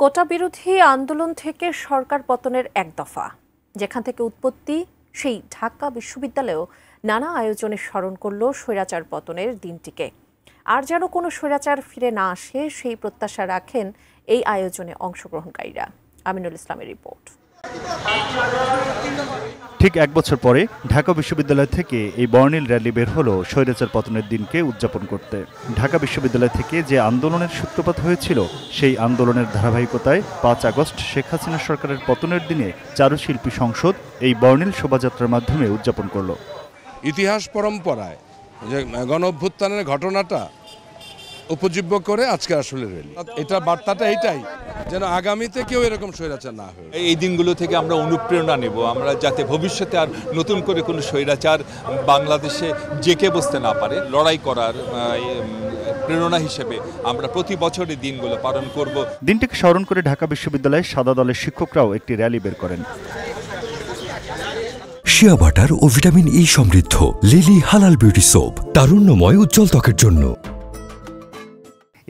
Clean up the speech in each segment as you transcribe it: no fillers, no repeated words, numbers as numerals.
কোটা বিরোধী আন্দোলন থেকে সরকার পতনের এক দফা, যেখান থেকে উৎপত্তি সেই ঢাকা বিশ্ববিদ্যালয়েও নানা আয়োজনে স্মরণ করল স্বৈরাচার পতনের দিনটিকে। আর যেন কোনো স্বৈরাচার ফিরে না আসে সেই প্রত্যাশা রাখেন এই আয়োজনে অংশগ্রহণকারীরা। আমিনুল ইসলামের রিপোর্ট। ঠিক এক বছর পরে ঢাকা বিশ্ববিদ্যালয় থেকে এই বর্ণিল র্যালি বের হলো স্বৈরাচার পতনের দিনকে উদযাপন করতে। ঢাকা বিশ্ববিদ্যালয় থেকে যে আন্দোলনের সূত্রপাত হয়েছিল সেই আন্দোলনের ধারাবাহিকতায় ৫ আগস্ট শেখ হাসিনা সরকারের পতনের দিনে চারুশিল্পী সংসদ এই বর্ণিল শোভাযাত্রার মাধ্যমে উদযাপন করল। ইতিহাস পরম্পরায় যে গণ অভ্যুত্থানের ঘটনাটা উপজীব্য করে আজকে আসলে র্যালি। এটা বার্তাটা এইটাই, যেন আগামীতে কেউ এরকম স্বৈরাচার না হয়। এই দিনগুলো থেকে আমরা অনুপ্রেরণা নেব, আমরা যাতে ভবিষ্যতে আর নতুন করে কোনো স্বৈরাচার বাংলাদেশে জেঁকে বসতে না পারে, লড়াই করার প্রেরণা হিসেবে আমরা প্রতি বছর এই দিনগুলো পালন করব। দিনটিকে স্মরণ করে ঢাকা বিশ্ববিদ্যালয়ের সাদা দলের শিক্ষকরাও একটি র্যালি বের করেন। শিয়া বাটার ও ভিটামিন ই সমৃদ্ধ লিলি হালাল বিউটি সোপ, তারুণ্যময় উজ্জ্বল ত্বকের জন্য।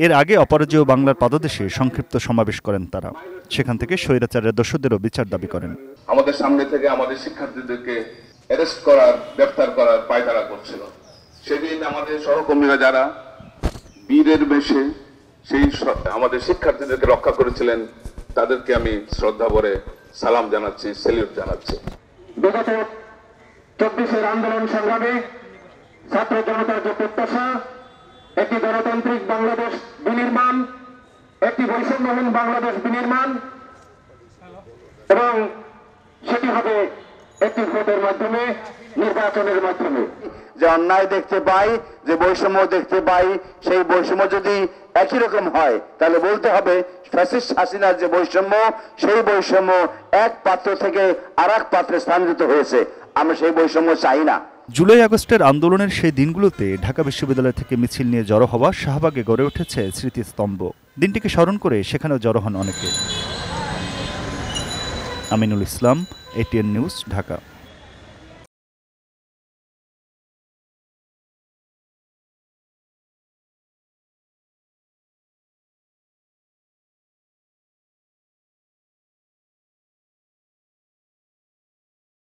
এর আগে অপরাজেয় বাংলার পাদদেশে সংক্ষিপ্ত সমাবেশ করেন তারা। সেখান থেকে স্বৈরাচারের দোষীদেরও বিচার দাবি করেন। আমাদের সামনে থেকে আমাদের শিক্ষার্থীদেরকে অ্যারেস্ট করার, গ্রেফতার করার পায়তারা করছিল। সেদিন আমাদের সহকর্মীরা যারা বীরের বেশে সেই আমাদের শিক্ষার্থীদেরকে রক্ষা করেছিলেন, তাদেরকে আমি শ্রদ্ধা ভরে সালাম জানাচ্ছি, সেলিউট জানাচ্ছি। বিগত 24-এর আন্দোলন সংগ্রামে ছাত্র জনতার যে প্রত্যাশা, একটি গণতান্ত্রিক বাংলাদেশ বিনির্মাণ, একটি বৈষম্যহীন বাংলাদেশ বিনির্মাণ, এবং সেটি হবে একটি ভোটের মাধ্যমে, নির্বাচনের মাধ্যমে। যে অন্যায় দেখতে পাই, যে বৈষম্য দেখতে পাই, সেই বৈষম্য যদি একই রকম হয় তাহলে বলতে হবে ফ্যাসিস্ট হাসিনার যে বৈষম্য, সেই বৈষম্য এক পাত্র থেকে আর এক পাত্রে স্থানান্তরিত হয়েছে। আমরা সেই বৈষম্য চাই না। জুলাই আগস্টের আন্দোলনের সেই দিনগুলোতে ঢাকা বিশ্ববিদ্যালয় থেকে মিছিল নিয়ে জড়ো হওয়া শাহবাগে গড়ে উঠেছে স্মৃতিস্তম্ভ। দিনটিকে স্মরণ করে সেখানেও জড়ো হন অনেকে। Aminul Islam, ATN news, Dhaka.